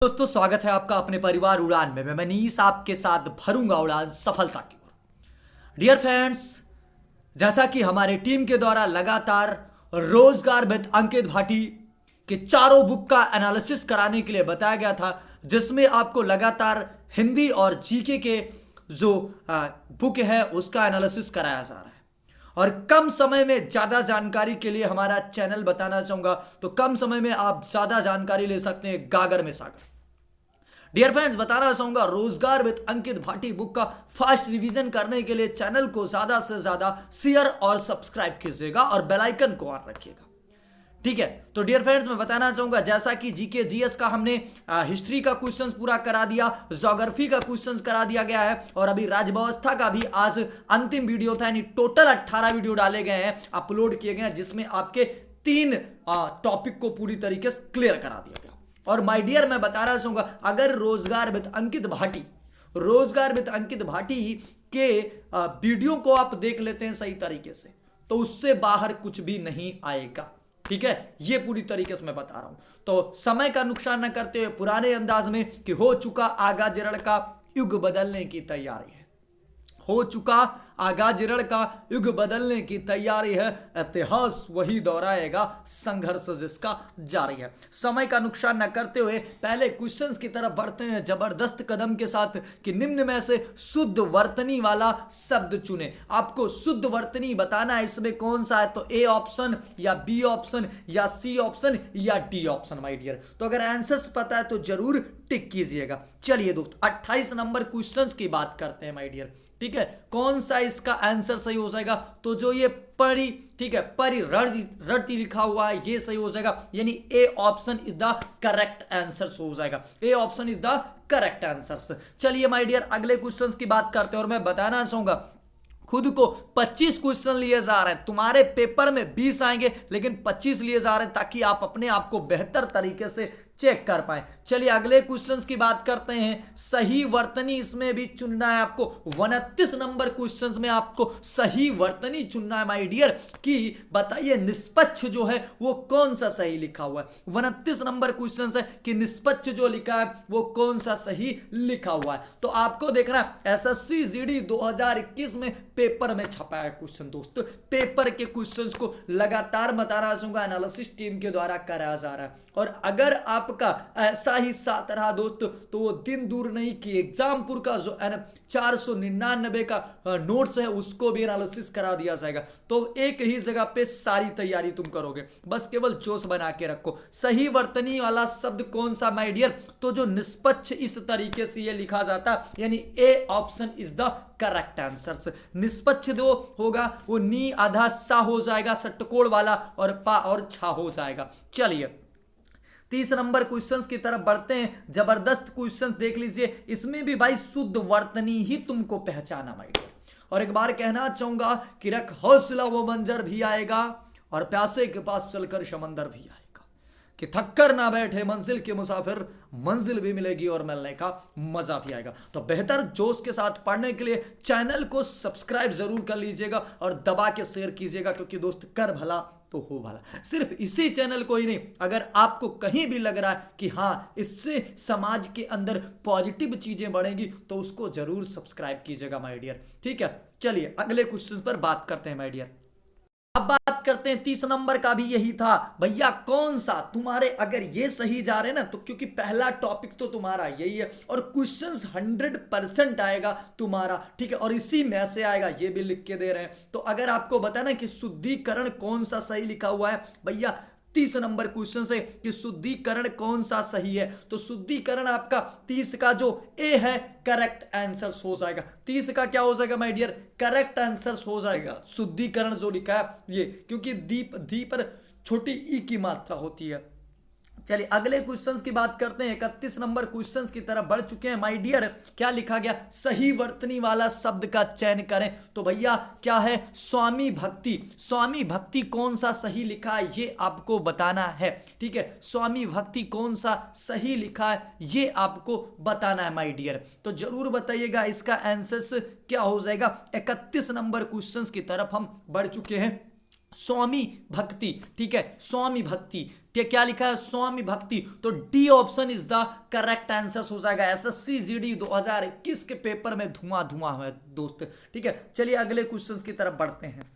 दोस्तों, स्वागत है आपका अपने परिवार उड़ान में। मैं मनीष आपके साथ भरूंगा उड़ान सफलता की ओर। डियर फ्रेंड्स, जैसा कि हमारे टीम के द्वारा लगातार रोजगार विद अंकित भाटी के चारों बुक का एनालिसिस कराने के लिए बताया गया था, जिसमें आपको लगातार हिंदी और जीके के जो बुक है उसका एनालिसिस कराया जा रहा है। और कम समय में ज्यादा जानकारी के लिए हमारा चैनल बताना चाहूंगा, तो कम समय में आप ज्यादा जानकारी ले सकते हैं गागर में सागर। डियर फ्रेंड्स, बताना चाहूंगा रोजगार विद अंकित भाटी बुक का फास्ट रिवीजन करने के लिए चैनल को ज्यादा से ज्यादा शेयर और सब्सक्राइब कीजिएगा और बेल आइकन को ऑन रखिएगा। ठीक है, तो डियर फ्रेंड्स, मैं बताना चाहूंगा जैसा कि जीके जीएस का हमने हिस्ट्री का क्वेश्चंस पूरा करा दिया, ज्योग्राफी का क्वेश्चंस करा दिया गया है, और अभी राज्य का भी आज अंतिम वीडियो था, यानी टोटल 18 वीडियो डाले गए हैं, अपलोड किए गए हैं, जिसमें आपके 3 टॉपिक को पूरी तरीके से क्लियर करा दिया गया। और माय डियर, मैं बताना चाहूंगा अगर रोजगार विद अंकित भाटी के वीडियो को आप देख लेते हैं सही तरीके से, तो उससे बाहर कुछ भी नहीं आएगा। ठीक है, ये पूरी तरीके से मैं बता रहा हूं। तो समय का नुकसान न करते हुए पुराने अंदाज में कि हो चुका आगाज ऋण का युग बदलने की तैयारी है, हो चुका आगाज ऋण का युग बदलने की तैयारी है, इतिहास वही दोहराएगा, संघर्ष जिसका जारी है। समय का नुकसान न करते हुए पहले क्वेश्चंस की तरफ बढ़ते हैं जबरदस्त कदम के साथ कि निम्न में से शुद्ध वर्तनी वाला शब्द चुने। आपको शुद्ध वर्तनी बताना है, इसमें कौन सा है, तो ए ऑप्शन या बी ऑप्शन या सी ऑप्शन या डी ऑप्शन माय डियर। तो अगर आंसर्स पता है तो जरूर टिक कीजिएगा। चलिए दोस्त, 28 नंबर क्वेश्चंस की बात करते हैं माय डियर। ठीक है, कौन सा इसका आंसर सही हो जाएगा, तो जो ये परि, ठीक है, परिरति लिखा हुआ है ये सही हो जाएगा, यानी ए option is the correct answer हो जाएगा। A option is the correct answer. चलिए माय डियर, अगले क्वेश्चंस की बात करते हैं। और मैं बताना चाहूंगा खुद को 25 क्वेश्चन लिए जा रहे हैं, तुम्हारे पेपर में 20 आएंगे लेकिन 25 लिए जा रहे हैं, ताकि आप अपने आप को बेहतर तरीके से चेक कर पाए। चलिए अगले क्वेश्चंस की बात करते हैं। सही वर्तनी इसमें भी चुनना है आपको। 29 नंबर क्वेश्चंस में आपको सही वर्तनी चुनना है माय डियर, कि बताइए निष्पक्ष जो है वो कौन सा सही लिखा हुआ है। 29 नंबर क्वेश्चंस है कि निष्पक्ष जो लिखा है वो कौन सा सही लिखा हुआ है। तो आपको देखना एसएससी जीडी 2021 में पेपर में छपा है क्वेश्चन। दोस्तों, पेपर के क्वेश्चंस को लगातार बताना चाहूंगा, एनालिसिस टीम के द्वारा कराया जा रहा है। और अगर आपका ऐसा ही साथ रहा दोस्त, तो वो दिन दूर नहीं कि एग्जामपुर का जो 499 का नोट्स है उसको भी एनालिसिस करा दिया जाएगा। तो एक ही जगह पे सारी तैयारी तुम करोगे, बस केवल जोश बना के रखो। सही वर्तनी वाला शब्द कौन सा माय डियर, तो जो निष्पक्ष इस तरीके से ये लिखा जाता है, यानी ए option is the correct answer. निष्पक्ष जो होगा वो नी आधा सा हो जाएगा, षटकोण वाला, और पा और छा हो जाएगा। चलिए 30 नंबर क्वेश्चंस की तरफ बढ़ते हैं। जबरदस्त क्वेश्चंस देख लीजिए, इसमें भी भाई शुद्ध वर्तनी ही तुमको पहचाना माय डियर। और एक बार कहना चाहूंगा कि रख हौसला वो मंजर भी आएगा, और प्यासे के पास चलकर समंदर भी आएगा, कि थककर ना बैठे मंजिल के मुसाफिर, मंजिल भी मिलेगी और मिलने का मजा भी आएगा। तो बेहतर जोश के साथ पढ़ने के लिए चैनल को सब्सक्राइब जरूर कर लीजिएगा और दबा के शेयर कीजिएगा, क्योंकि दोस्त कर भला तो हो भला। सिर्फ इसी चैनल को ही नहीं, अगर आपको कहीं भी लग रहा है कि हाँ इससे समाज के अंदर पॉजिटिव चीजें बढ़ेंगी, तो उसको जरूर सब्सक्राइब कीजिएगा माय डियर। ठीक है, चलिए अगले क्वेश्चन पर बात करते हैं माय डियर। अब बात करते हैं 30 नंबर का, भी यही था भैया कौन सा तुम्हारे, अगर ये सही जा रहे ना, तो क्योंकि पहला टॉपिक तो तुम्हारा यही है और क्वेश्चंस 100% आएगा तुम्हारा। ठीक है, और इसी में से आएगा, ये भी लिख के दे रहे हैं। तो अगर आपको बताना कि शुद्धिकरण कौन सा सही लिखा हुआ है भैया, 30 नंबर क्वेश्चन से कि शुद्धिकरण कौन सा सही है, तो शुद्धिकरण आपका 30 का जो ए है करेक्ट आंसर हो जाएगा। 30 का क्या हो जाएगा माय डियर, करेक्ट आंसर हो जाएगा। शुद्धिकरण जो लिखा है ये, क्योंकि दी पर छोटी ई की मात्रा होती है। चलिए अगले क्वेश्चंस की बात करते हैं। 31 नंबर क्वेश्चंस की तरफ बढ़ चुके हैं माय डियर। क्या लिखा गया, सही वर्तनी वाला शब्द का चयन करें। तो भैया क्या है, स्वामी भक्ति। स्वामी भक्ति कौन सा सही लिखा है ये आपको बताना है। ठीक है, स्वामी भक्ति कौन सा सही लिखा है ये आपको बताना है माय डियर। तो जरूर बताइएगा इसका आंसर क्या हो जाएगा। 31 नंबर क्वेश्चंस की तरफ हम बढ़ चुके हैं। स्वामी भक्ति, ठीक है, स्वामी भक्ति, क्या लिखा है, स्वामी भक्ति। तो D option is the correct answer हो जाएगा। एसएससी जीडी 2021 के पेपर में धुआं धुआं है दोस्त, ठीक है। चलिए अगले क्वेश्चंस की तरफ बढ़ते हैं।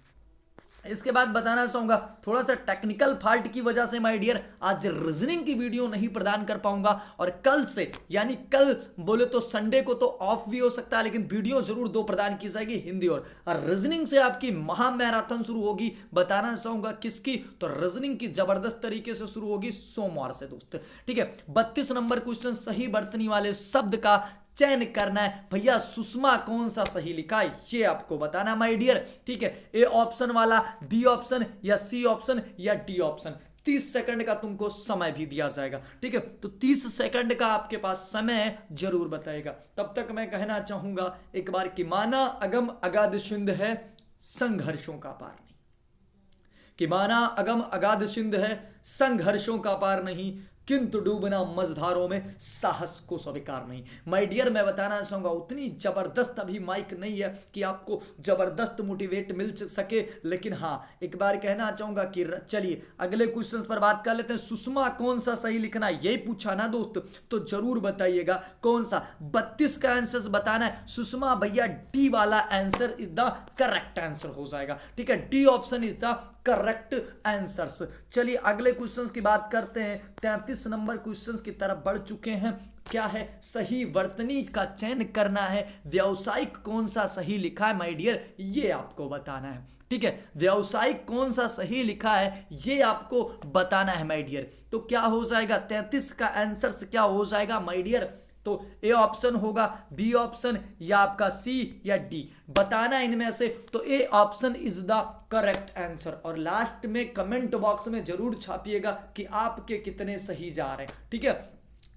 इसके बाद बताना चाहूंगा, थोड़ा सा टेक्निकल फॉल्ट की वजह से माय डियर आज रीजनिंग की वीडियो नहीं प्रदान कर पाऊंगा, और कल से यानी कल बोले तो संडे को तो ऑफ भी हो सकता है, लेकिन वीडियो जरूर 2 प्रदान की जाएगी, हिंदी और रीजनिंग से आपकी महा मैराथन शुरू होगी। बताना चाहूंगा किसकी, तो रीजनिंग की जबरदस्त तरीके से शुरू होगी सोमवार से दोस्त, ठीक है। 32 नंबर क्वेश्चन, सही वर्तनी वाले शब्द का चयन करना है। भैया सुषमा कौन सा सही लिखा है ये आपको बताना माय डियर, ठीक है। ए ऑप्शन वाला, बी ऑप्शन या सी ऑप्शन या डी ऑप्शन। 30 सेकंड का तुमको समय भी दिया जाएगा, ठीक है। तो 30 सेकंड का आपके पास समय जरूर बताएगा। तब तक मैं कहना चाहूंगा एक बार कि माना अगम अगाध सिंध है, संघर्षों का पार नहीं। कि माना अगम अगाध सिंध है, संघर्षों का पार नहीं, किंतु डूबना मझधारों में साहस को स्वीकार नहीं। माय डियर मैं बताना चाहूंगा उतनी जबरदस्त अभी माइक नहीं है कि आपको जबरदस्त मोटिवेट मिल सके, लेकिन हाँ एक बार कहना चाहूंगा कि चलिए अगले क्वेश्चन पर बात कर लेते हैं। सुषमा कौन सा सही लिखना है यही पूछा ना दोस्त, तो जरूर बताइएगा कौन सा। 32 का आंसर बताना है सुषमा भैया, डी वाला answer is the correct answer हो जाएगा, ठीक है। D option is the correct answers. चलिए अगले क्वेश्चंस की बात करते हैं। 33 नंबर क्वेश्चंस की तरफ बढ़ चुके हैं। क्या है, सही वर्तनी का चयन करना है। व्यावसायिक कौन सा सही लिखा है माय डियर, ये आपको बताना है, ठीक है। व्यावसायिक कौन सा सही लिखा है ये आपको बताना है माय डियर। तो क्या हो जाएगा, 33 का आंसर क्या हो जाएगा माय डियर, तो ए ऑप्शन होगा, बी ऑप्शन या आपका सी या डी बताना इनमें से। तो A option is the correct answer, और लास्ट में कमेंट बॉक्स में जरूर छापिएगा कि आपके कितने सही जा रहे हैं, ठीक है।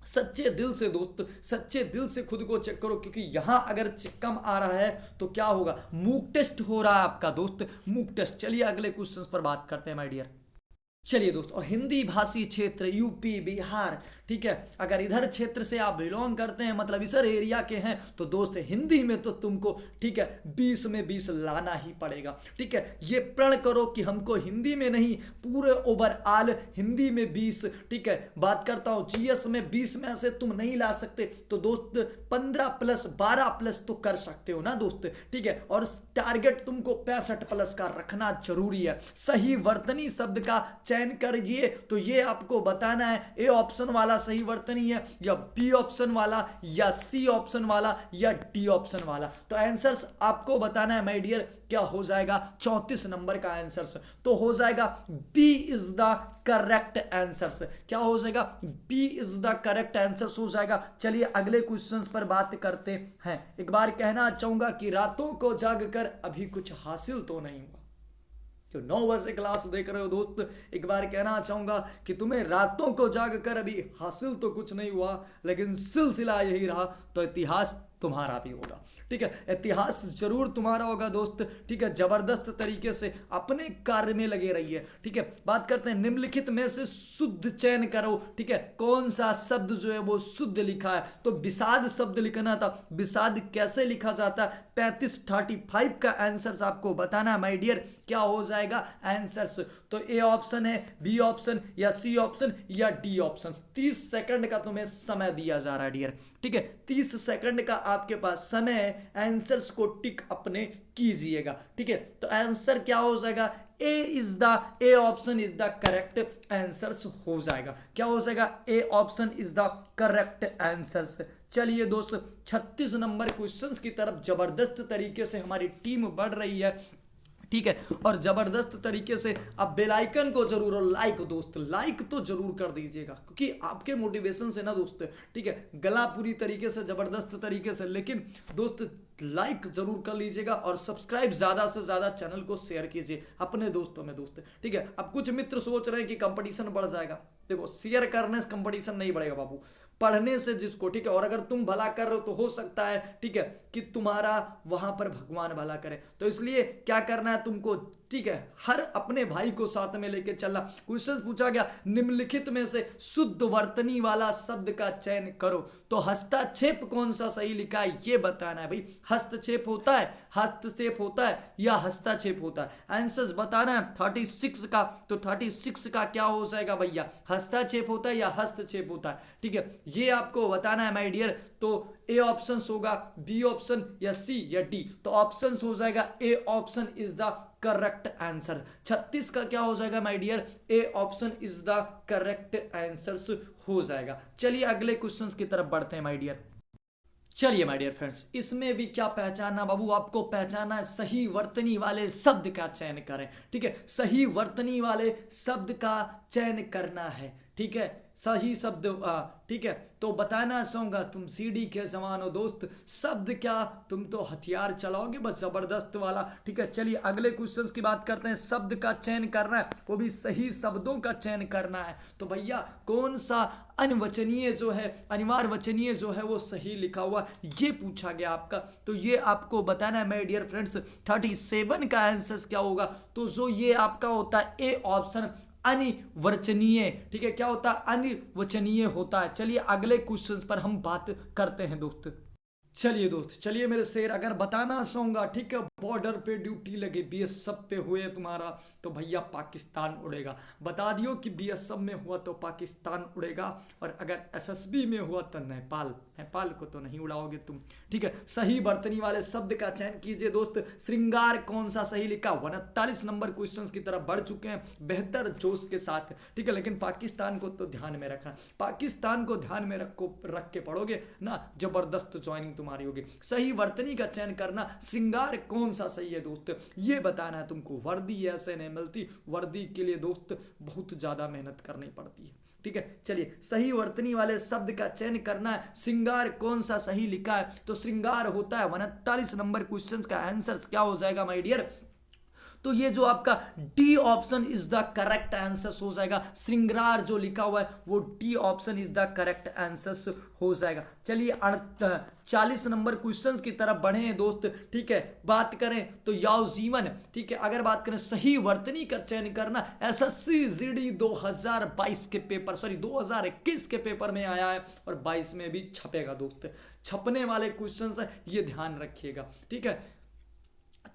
सच्चे दिल से दोस्त, सच्चे दिल से खुद को चेक करो, क्योंकि यहां अगर कम आ रहा है तो क्या होगा, मूक टेस्ट हो रहा है आपका दोस्त, मूक टेस्ट। चलिए अगले क्वेश्चन पर बात करते हैं माय डियर। चलिए दोस्तों, हिंदी भाषी क्षेत्र यूपी बिहार, ठीक है। अगर इधर क्षेत्र से आप बिलोंग करते हैं, मतलब इस एरिया के हैं, तो दोस्त हिंदी में तो तुमको, ठीक है, 20 में 20 लाना ही पड़ेगा, ठीक है। ये प्रण करो कि हमको हिंदी में नहीं, पूरे ओवरऑल हिंदी में 20, ठीक है। बात करता हूँ जीएस में 20 में से तुम नहीं ला सकते, तो दोस्त 15 प्लस 12 प्लस तो कर सकते हो ना दोस्त, ठीक है। और टारगेट तुमको 65 प्लस का रखना जरूरी है। सही वर्तनी शब्द का चयन करिए, तो ये आपको बताना है ए ऑप्शन वाला सही वर्तनी है, या बी ऑप्शन वाला, या सी ऑप्शन वाला, या डी ऑप्शन वाला। तो आंसर्स आपको बताना है माय डियर, क्या हो जाएगा 34 नंबर का आंसर, तो हो जाएगा B is the correct answer. क्या हो जाएगा, B is the correct answer हो जाएगा। चलिए अगले क्वेश्चंस पर बात करते हैं। एक बार कहना चाहूंगा कि रातों को जाग कर अभी कुछ हासिल तो नहीं हुआ। जो 9 बजे क्लास देख रहे हो दोस्त, एक बार कहना चाहूंगा कि तुम्हें रातों को जाग कर अभी हासिल तो कुछ नहीं हुआ, लेकिन सिलसिला यही रहा तो इतिहास तुम्हारा भी होगा, ठीक है। इतिहास जरूर तुम्हारा होगा दोस्त, ठीक है। जबरदस्त तरीके से अपने कार्य में लगे रहिए, ठीक है। बात करते हैं निम्नलिखित में से शुद्ध चयन करो, ठीक है। कौन सा शब्द जो है वो शुद्ध लिखा है, तो विषाद शब्द लिखना था। विषाद कैसे लिखा जाता है, 35 का आंसर आपको बताना है माय डियर, क्या हो जाएगा आंसर्स। तो ए ऑप्शन है, बी ऑप्शन या सी ऑप्शन या डी ऑप्शन। 30 सेकंड का तुम्हें समय दिया जा रहा है डियर, ठीक है। 30 सेकंड का आपके पास समय है, आंसर्स को टिक अपने कीजिएगा, ठीक है। तो आंसर क्या हो जाएगा, A option is the correct answers हो जाएगा। क्या हो जाएगा, A option is the correct answers. चलिए दोस्त 36 नंबर क्वेश्चंस की तरफ जबरदस्त तरीके से हमारी टीम बढ़ रही है, ठीक है। और जबरदस्त तरीके से अब बेल आइकन को जरूर, और लाइक दोस्त, लाइक तो जरूर कर दीजिएगा, क्योंकि आपके मोटिवेशन से ना दोस्त, ठीक है, गला पूरी तरीके से जबरदस्त तरीके से, लेकिन दोस्त लाइक जरूर कर लीजिएगा, और सब्सक्राइब ज्यादा से ज्यादा चैनल को शेयर कीजिए अपने दोस्तों में दोस्त, ठीक है। अब कुछ मित्र सोच रहे हैं कि कंपटीशन बढ़ जाएगा, देखो शेयर करने से कंपटीशन नहीं बढ़ेगा बाबू, पढ़ने से जिसको, ठीक है, और अगर तुम भला कर रहे हो तो हो सकता है, ठीक है, कि तुम्हारा वहां पर भगवान भला करे। तो इसलिए क्या करना है तुमको, ठीक है, हर अपने भाई को साथ में लेके चलना। क्वेश्चन पूछा गया निम्नलिखित में से शुद्ध वर्तनी वाला शब्द का चयन करो, तो हस्तक्षेप कौन सा सही लिखा है ये बताना है भाई। हस्तक्षेप होता है, हस्तक्षेप होता है या हस्तक्षेप होता है, आंसर्स बताना है 36 का। तो 36 का क्या हो जाएगा भैया, हस्तक्षेप होता है या हस्तक्षेप होता है, ठीक है, ये आपको बताना है माय डियर। तो ए ऑप्शन होगा, बी ऑप्शन या सी या डी। तो ऑप्शन हो जाएगा A option is the correct answer. 36 का क्या हो जाएगा my dear, A option is the correct answer हो जाएगा। चलिए अगले क्वेश्चंस की तरफ बढ़ते हैं माय डियर। चलिए माय डियर फ्रेंड्स, इसमें भी क्या पहचानना बाबू, आपको पहचानना है सही वर्तनी वाले शब्द का चयन करें, ठीक है, सही वर्तनी वाले शब्द का चयन करना है, ठीक है, सही शब्द, ठीक है। तो बताना चाहूंगा तुम सीडी के समान हो दोस्त, शब्द क्या, तुम तो हथियार चलाओगे बस जबरदस्त वाला, ठीक है। चलिए अगले क्वेश्चंस की बात करते हैं। शब्द का चयन करना है, वो भी सही शब्दों का चयन करना है। तो भैया कौन सा अनवचनीय जो है, अनिवार्य वचनीय जो है वो सही लिखा हुआ, ये पूछा गया आपका। तो ये आपको बताना है माय डियर फ्रेंड्स। 37 का आंसर क्या होगा, तो जो ये आपका होता है ए ऑप्शन अनिर्वचनीय, ठीक है, क्या होता है, अनिर्वचनीय होता है। चलिए अगले क्वेश्चंस पर हम बात करते हैं दोस्त। चलिए दोस्त, चलिए मेरे शेर, अगर बताना चाहूंगा, ठीक है, बॉर्डर पे ड्यूटी लगे बीएसएफ पे हुए तुम्हारा, तो भैया पाकिस्तान उड़ेगा। बता दियो कि बीएसएफ में हुआ तो पाकिस्तान उड़ेगा, और अगर एसएसबी में हुआ तो नेपाल, नेपाल को तो नहीं उड़ाओगे तुम, ठीक है। सही वर्तनी वाले शब्द का चयन कीजिए दोस्त। श्रृंगार कौन सा सही लिखा, 39 नंबर क्वेश्चन की तरफ बढ़ चुके हैं बेहतर जोश के साथ, ठीक है। लेकिन पाकिस्तान को तो ध्यान में रखना, पाकिस्तान को ध्यान में रख के पढ़ोगे ना, जबरदस्त ज्वाइनिंग तुम्हारी होगी। सही वर्तनी का चयन करना, श्रृंगार कौन सा सही है दोस्त, ये बताना है तुमको। वर्दी ऐसे नहीं मिलती, वर्दी के लिए दोस्त बहुत ज्यादा मेहनत करनी पड़ती है, ठीक है। चलिए सही वर्तनी वाले शब्द का चयन करना है। श्रृंगार कौन सा सही लिखा है, तो श्रृंगार होता है 39 नंबर क्वेश्चन का आंसर क्या हो जाएगा माय डियर, तो ये जो आपका D option is the correct answer हो जाएगा। श्रृंगार जो लिखा हुआ है वो D option is the correct answer हो जाएगा। चलिए 40 नंबर क्वेश्चन की तरफ बढ़े हैं दोस्त, ठीक है। बात करें तो याव जीवन, ठीक है, अगर बात करें सही वर्तनी का चयन करना, एसएससी जीडी 2022 के पेपर, सॉरी 2021 के पेपर में आया है और 22 में भी छपेगा दोस्त। छपने वाले क्वेश्चन है, ये ध्यान रखिएगा, ठीक है।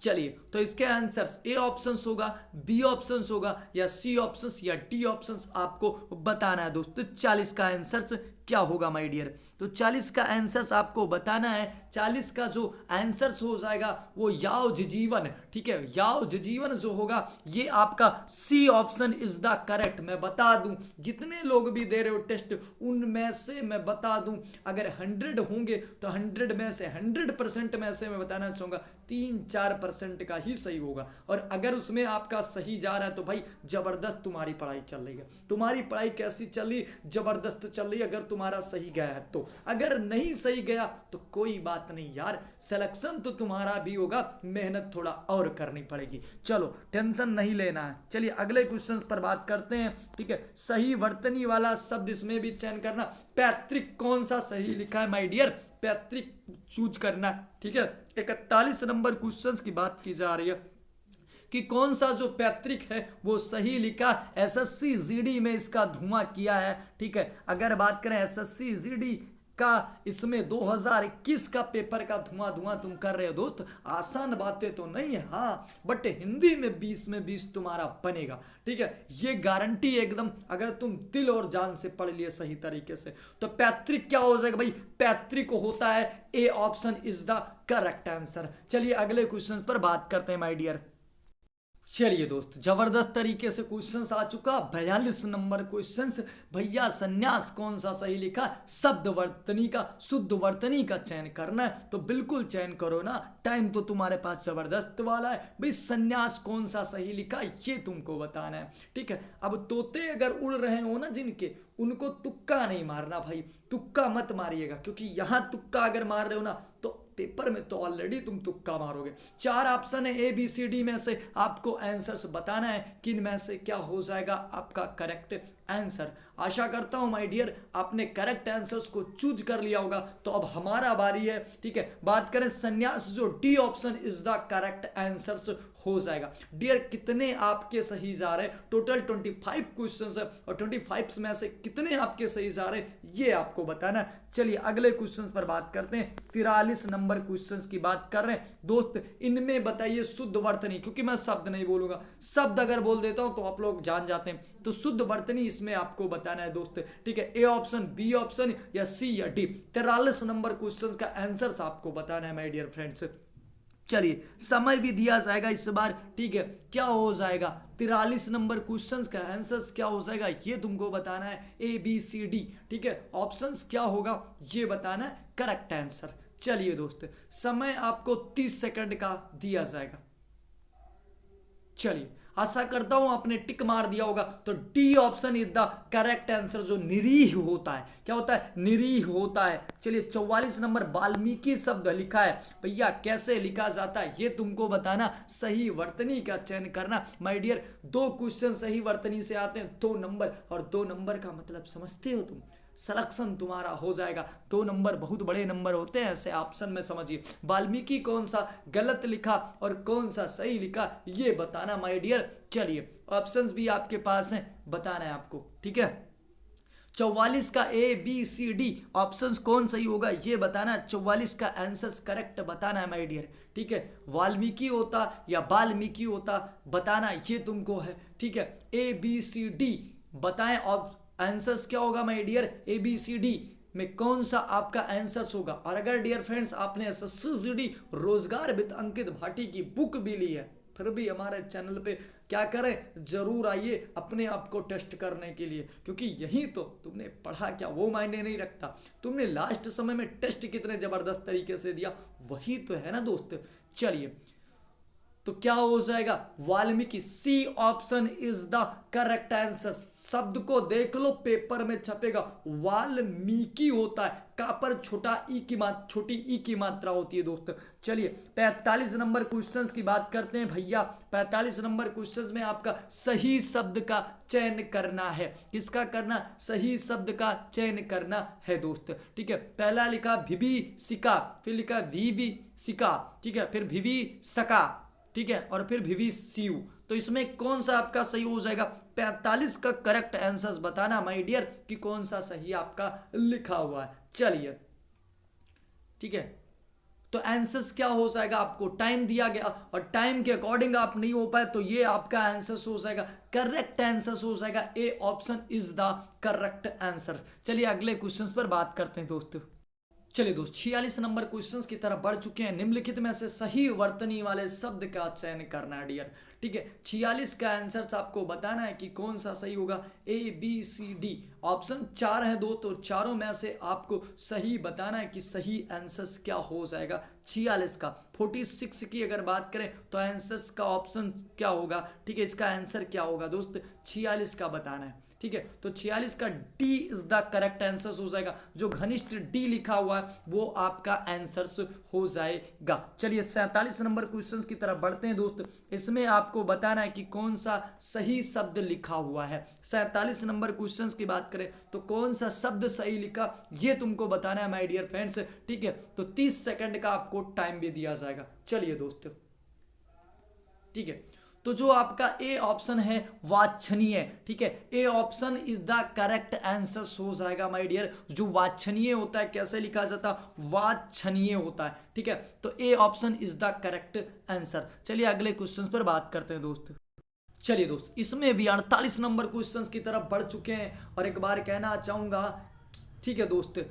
चलिए तो इसके आंसर्स ए ऑप्शन होगा, बी ऑप्शन होगा, या सी ऑप्शन या डी ऑप्शन आपको बताना है दोस्तों। 40 का आंसर क्या होगा माय डियर, तो 40 का आंसर आपको बताना है। 40 का जो आंसर हो जाएगा वो याव जीवन, ठीक है, याव जीवन जो होगा ये आपका C option is the correct. मैं बता दूं जितने लोग भी दे रहे हो टेस्ट, उनमें से मैं बता दूं अगर 100 होंगे तो 100 में से 100% में से मैं बताना चाहूंगा 3-4% का ही सही होगा। और अगर उसमें आपका सही जा रहा है तो भाई जबरदस्त तुम्हारी पढ़ाई चल रही है। तुम्हारी पढ़ाई कैसी चल रही, जबरदस्त चल रही, अगर तुम्हारा सही गया है तो। अगर नहीं सही गया तो कोई बात नहीं यार, सिलेक्शन तो तुम्हारा भी होगा, मेहनत थोड़ा और करनी पड़ेगी। चलो टेंशन नहीं लेना है। चलिए अगले क्वेश्चन पर बात करते हैं, ठीक है। सही वर्तनी वाला शब्द इसमें भी चयन करना। पैतृक कौन सा सही लिखा है माय डियर, पैतृक चूज करना, ठीक है। 41 नंबर क्वेश्चन की बात की जा रही है कि कौन सा जो पैतृक है वो सही लिखा। एसएससी जीडी में इसका धुआं किया है, ठीक है। अगर बात करें एसएससी जीडी का, इसमें 2021 का पेपर का धुआं तुम कर रहे हो दोस्त। आसान बातें तो नहीं है, हाँ, बट हिंदी में 20 में 20 तुम्हारा बनेगा, ठीक है, ये गारंटी एकदम। अगर तुम दिल और जान से पढ़ लिए सही तरीके से तो पैतृक क्या हो जाएगा भाई, पैतृक होता है ए option is the correct answer. चलिए अगले क्वेश्चन पर बात करते हैं माय डियर। चलिए दोस्त जबरदस्त तरीके से क्वेश्चंस आ चुका। 42 नंबर क्वेश्चंस, भैया संन्यास कौन सा सही लिखा। शब्द वर्तनी का, शुद्ध वर्तनी का चयन करना है तो बिल्कुल चयन करो ना, टाइम तो तुम्हारे पास जबरदस्त वाला है भाई। संन्यास कौन सा सही लिखा ये तुमको बताना है, ठीक है। अब तोते अगर उड़ रहे हो ना जिनके, उनको तुक्का नहीं मारना भाई, तुक्का मत मारिएगा, क्योंकि यहाँ तुक्का अगर मार रहे हो ना तो पेपर में तो ऑलरेडी तुम तुक्का मारोगे। 4 ऑप्शन है ए बी सी डी में से आपको आंसर्स बताना है, किन में से क्या हो जाएगा आपका करेक्ट आंसर। आशा करता हूं माय डियर आपने करेक्ट आंसर्स को चूज कर लिया होगा। तो अब हमारा बारी है, ठीक है। बात करें संन्यास, जो D option is the correct answers हो जाएगा। डियर कितने आपके सही जा रहे हैं? टोटल 25 क्वेश्चंस है और 25 में से कितने आपके सही जा रहे हैं ये आपको बताना। चलिए अगले क्वेश्चंस पर बात करते हैं। 43 नंबर क्वेश्चंस की बात कर रहे हैं दोस्त। इनमें बताइए शुद्ध वर्तनी, क्योंकि मैं शब्द नहीं बोलूंगा, शब्द अगर बोल देता हूं तो आप लोग जान जाते हैं। तो शुद्ध वर्तनी इसमें आपको बताना है दोस्त, ठीक है। ए ऑप्शन, बी ऑप्शन या सी या डी। 43 नंबर क्वेश्चंस का आंसर आपको बताना है माय डियर फ्रेंड्स। चलिए समय भी दिया जाएगा इस बार, ठीक है। क्या हो जाएगा 43 नंबर क्वेश्चंस का आंसर्स क्या हो जाएगा ये तुमको बताना है। ए बी सी डी, ठीक है। ऑप्शंस क्या होगा ये बताना है करेक्ट आंसर। चलिए दोस्त समय आपको 30 सेकंड का दिया जाएगा। चलिए आशा करता हूं आपने टिक मार दिया होगा। तो D option is the correct answer, जो निरीह होता है। क्या होता है? निरीह होता है। चलिए 44 नंबर वाल्मीकि शब्द लिखा है भैया, कैसे लिखा जाता है ये तुमको बताना। सही वर्तनी का चयन करना माय डियर। 2 क्वेश्चन सही वर्तनी से आते हैं, 2 नंबर, और 2 नंबर का मतलब समझते हो तुम, सिलेक्शन तुम्हारा हो जाएगा। 2 नंबर बहुत बड़े नंबर होते हैं, ऐसे ऑप्शन में समझिए। वाल्मीकि कौन सा गलत लिखा और कौन सा सही लिखा ये बताना माय डियर। चलिए ऑप्शंस भी आपके पास हैं, बताना है आपको, ठीक है। 44 का A B C D options कौन सही होगा ये बताना। 44 का आंसर करेक्ट बताना है माय डियर, ठीक है। वाल्मीकि होता या वाल्मीकि होता बताना ये तुमको है, ठीक है। ए बी सी डी बताएं और आंसर्स क्या होगा my dear. A B C D में कौन सा आपका आंसर्स होगा। और अगर डियर फ्रेंड्स आपने एसएससी रोजगार विद अंकित भाटी की बुक भी ली है, फिर भी हमारे चैनल पे क्या करें, जरूर आइए अपने आप को टेस्ट करने के लिए, क्योंकि यही तो तुमने पढ़ा क्या वो मायने नहीं रखता, तुमने लास्ट समय में टेस्ट कितने जबरदस्त तरीके से दिया वही तो है ना दोस्त। चलिए तो क्या हो जाएगा, Valmiki. C option is the correct answer. शब्द को देख लो, पेपर में छपेगा, वाल्मीकि होता है। का पर छोटा ई की मात्रा, छोटी ई की मात्रा होती है दोस्त। चलिए 45 नंबर क्वेश्चंस की बात करते हैं भैया। 45 नंबर क्वेश्चंस में आपका सही शब्द का चयन करना है। किसका करना? सही शब्द का चयन करना है दोस्त, ठीक है। पहला लिखा विभीषिका, फिर लिखा विभीषिका, ठीक है, फिर विभीषका, ठीक है, और फिर विभीषियु। तो इसमें कौन सा आपका सही हो जाएगा? 45 का करेक्ट आंसर बताना माय डियर कि कौन सा सही आपका लिखा हुआ है। चलिए ठीक है, तो आंसर्स क्या हो जाएगा, आपको टाइम दिया गया और टाइम के अकॉर्डिंग आप नहीं हो पाए तो ये आपका आंसर्स हो जाएगा, करेक्ट आंसर्स हो जाएगा। A option is the correct answer. चलिए अगले क्वेश्चंस पर बात करते हैं दोस्तों। चलिए दोस्त 46 नंबर क्वेश्चंस की तरफ बढ़ चुके हैं। निम्नलिखित में से सही वर्तनी वाले शब्द का चयन करना है डियर, ठीक है। 46 का आंसर आपको बताना है कि कौन सा सही होगा। A B C D option 4 है दोस्तों, चारों में से आपको सही बताना है कि सही आंसर क्या हो जाएगा। 46 का 46 की अगर बात करें तो आंसर का ऑप्शन क्या होगा, ठीक है, इसका आंसर क्या होगा दोस्त, 46 का बताना है, ठीक है। तो 46 का D is the correct answer हो जाएगा। जो घनिष्ठ डी लिखा हुआ है वो आपका आंसर हो जाएगा। चलिए 47 नंबर क्वेश्चंस की तरफ बढ़ते हैं दोस्त। इसमें आपको बताना है कि कौन सा सही शब्द लिखा हुआ है। 47 नंबर क्वेश्चंस की बात करें तो कौन सा शब्द सही लिखा ये तुमको बताना है माय डियर फ्रेंड्स, ठीक है। तो 30 सेकंड का आपको टाइम भी दिया जाएगा। चलिए दोस्त ठीक है, तो जो आपका ए ऑप्शन है वांछनीय, ठीक है, ए option is the correct answer हो जाएगा माय डियर। जो वांछनीय होता है कैसे लिखा जाता है, वांछनीय होता है, ठीक है। तो A option is the correct answer. चलिए अगले क्वेश्चन पर बात करते हैं दोस्त। चलिए दोस्त इसमें भी 48 नंबर क्वेश्चंस की तरफ बढ़ चुके हैं और एक बार कहना चाहूंगा, ठीक है दोस्त,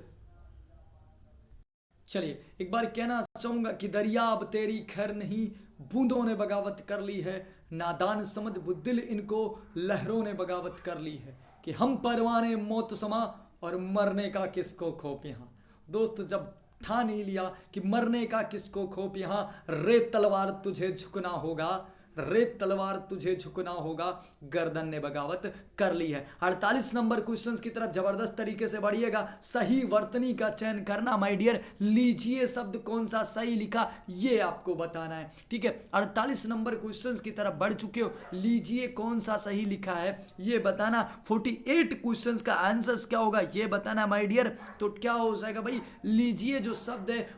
चलिए एक बार कहना चाहूंगा कि दरिया अब तेरी खैर नहीं, बूंदों ने बगावत कर ली है, नादान समझ बुद्दिल इनको लहरों ने बगावत कर ली है, कि हम परवाने मौत समा और मरने का किसको खौफ यहाँ। दोस्त जब ठान ही लिया कि मरने का किसको खौफ यहाँ, रे तलवार तुझे झुकना होगा, रेत तलवार तुझे झुकना होगा, गर्दन ने बगावत कर ली है। 48 नंबर क्वेश्चन की तरफ जबरदस्त तरीके से बढ़िएगा। सही वर्तनी का चयन करना माय डियर। लीजिए शब्द कौन सा सही लिखा ये आपको बताना है, ठीक है। 48 नंबर क्वेश्चन की तरफ बढ़ चुके हो, लीजिए कौन सा सही लिखा है ये बताना। 48 क्वेश्चन का आंसर क्या होगा ये बताना माय डियर। तो क्या हो जाएगा भाई, लीजिए जो शब्द है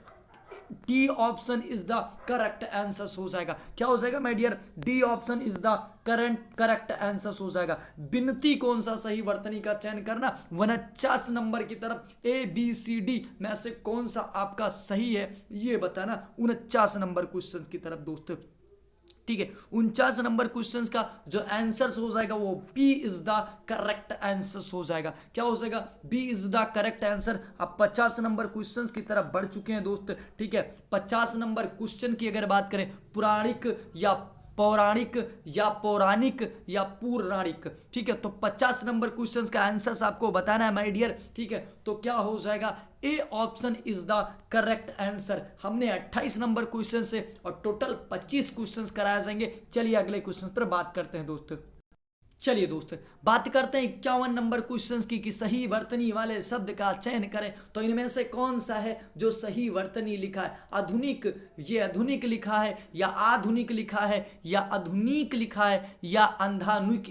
D option is the correct answer हो जाएगा। क्या हो जाएगा my dear, D option is the correct answer हो जाएगा। विनती कौन सा सही वर्तनी का चयन करना। 49 नंबर की तरफ ए बी सी डी में से कौन सा आपका सही है ये बताना। 49 नंबर क्वेश्चन की तरफ दोस्तों, ठीक है। 49 नंबर क्वेश्चंस का जो आंसर हो जाएगा वो B is the correct answer हो जाएगा। क्या हो जाएगा, B is the correct answer. अब 50 नंबर क्वेश्चंस की तरफ बढ़ चुके हैं दोस्त, ठीक है। 50 नंबर क्वेश्चन की अगर बात करें, पुराणिक या पौराणिक या पौराणिक या पौराणिक, ठीक है। तो 50 नंबर क्वेश्चंस का आंसर आपको बताना है माय डियर, ठीक है। तो क्या हो जाएगा, A option is the correct answer. हमने 28 नंबर क्वेश्चन से और टोटल 25 क्वेश्चंस कराए जाएंगे। चलिए अगले क्वेश्चन पर बात करते हैं दोस्तों। चलिए दोस्त बात करते हैं 51 नंबर क्वेश्चंस की कि सही वर्तनी वाले शब्द का चयन करें। तो इनमें से कौन सा है जो सही वर्तनी लिखा है। आधुनिक, ये आधुनिक लिखा है या आधुनिक लिखा है या आधुनिक लिखा है या अंधानुक,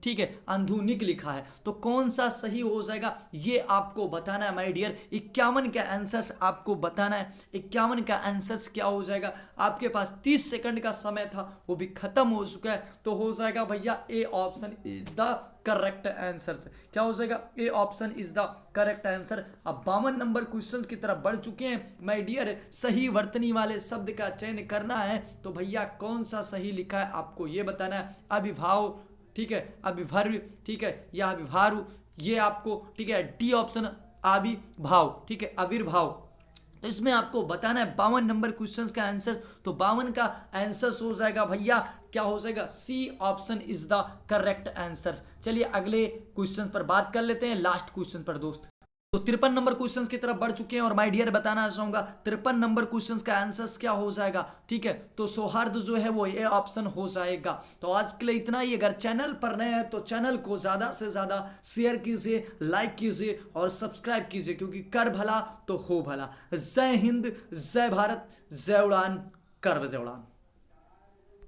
ठीक है, अंधुनिक लिखा है। तो कौन सा सही हो जाएगा ये आपको बताना है माय डियर। 51 का आंसर आपको बताना है। 51 का आंसर क्या हो जाएगा, आपके पास 30 सेकंड का समय था वो भी खत्म हो चुका है। तो हो जाएगा भैया ए option is the correct answer. क्या हो जाएगा, A option is the correct answer. अब 52 नंबर क्वेश्चन की तरफ बढ़ चुके हैं माय डियर। सही वर्तनी वाले शब्द का चयन करना है तो भैया कौन सा सही लिखा है आपको ये बताना है। अभिभाव, ठीक है, अभिभर्व, ठीक है, या अभिभारु, ये आपको, ठीक है, डी ऑप्शन आविर्भाव, ठीक है, आविर्भाव। तो इसमें आपको बताना है 52 नंबर क्वेश्चंस का आंसर। तो 52 का आंसर हो जाएगा भैया, क्या हो जाएगा, C option is the correct answer. चलिए अगले क्वेश्चन पर बात कर लेते हैं, लास्ट क्वेश्चन पर दोस्त। तो 53 नंबर क्वेश्चंस की तरफ बढ़ चुके हैं और माय डियर बताना चाहूंगा 53 नंबर क्वेश्चंस का आंसर क्या हो जाएगा, ठीक है। तो सौहार्द जो है वो ये ऑप्शन हो जाएगा। तो आज के लिए इतना ही। अगर चैनल पर नए हैं तो चैनल को ज्यादा से ज्यादा शेयर कीजिए, लाइक कीजिए और सब्सक्राइब कीजिए, क्योंकि कर भला तो हो भला। जय हिंद, जय भारत, जय उड़ान, कर जय उड़ान।